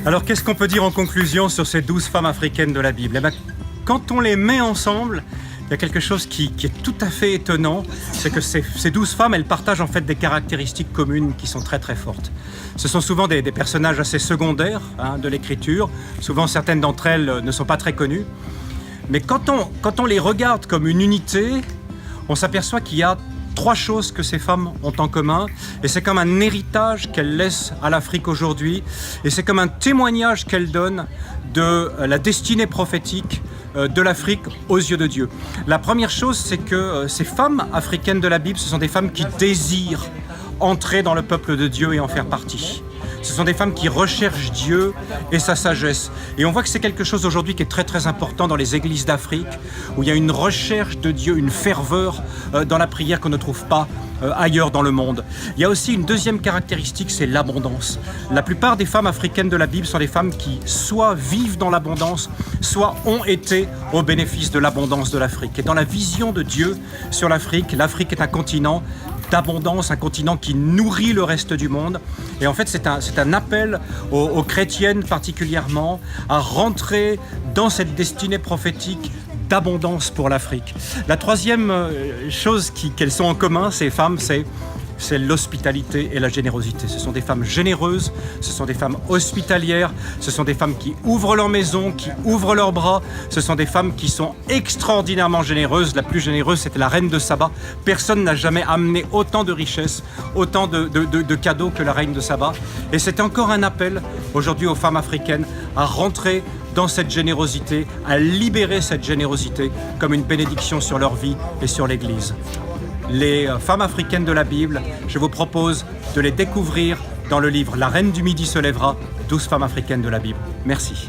Alors qu'est-ce qu'on peut dire en conclusion sur ces 12 femmes africaines de la Bible? Eh bien, quand on les met ensemble, il y a quelque chose qui est tout à fait étonnant, c'est que ces 12 femmes, elles partagent en fait des caractéristiques communes qui sont très très fortes. Ce sont souvent des personnages assez secondaires de l'écriture, souvent certaines d'entre elles ne sont pas très connues, mais quand on les regarde comme une unité, on s'aperçoit qu'il y a 3 choses que ces femmes ont en commun, et c'est comme un héritage qu'elles laissent à l'Afrique aujourd'hui, et c'est comme un témoignage qu'elles donnent de la destinée prophétique de l'Afrique aux yeux de Dieu. La première chose, c'est que ces femmes africaines de la Bible, ce sont des femmes qui désirent entrer dans le peuple de Dieu et en faire partie. Ce sont des femmes qui recherchent Dieu et sa sagesse. Et on voit que c'est quelque chose aujourd'hui qui est très très important dans les églises d'Afrique, où il y a une recherche de Dieu, une ferveur dans la prière qu'on ne trouve pas ailleurs dans le monde. Il y a aussi une deuxième caractéristique, c'est l'abondance. La plupart des femmes africaines de la Bible sont des femmes qui soit vivent dans l'abondance, soit ont été au bénéfice de l'abondance de l'Afrique. Et dans la vision de Dieu sur l'Afrique, l'Afrique est un continent d'abondance, un continent qui nourrit le reste du monde. Et en fait, c'est un appel aux chrétiennes particulièrement à rentrer dans cette destinée prophétique d'abondance pour l'Afrique. La troisième chose qu'elles sont en commun, ces femmes, c'est l'hospitalité et la générosité. Ce sont des femmes généreuses, ce sont des femmes hospitalières, ce sont des femmes qui ouvrent leur maison, qui ouvrent leurs bras, ce sont des femmes qui sont extraordinairement généreuses. La plus généreuse, c'était la reine de Saba. Personne n'a jamais amené autant de richesses, autant de cadeaux que la reine de Saba. Et c'est encore un appel aujourd'hui aux femmes africaines à rentrer dans cette générosité, à libérer cette générosité comme une bénédiction sur leur vie et sur l'Église. Les femmes africaines de la Bible, je vous propose de les découvrir dans le livre « La Reine du Midi se lèvera », 12 femmes africaines de la Bible. Merci.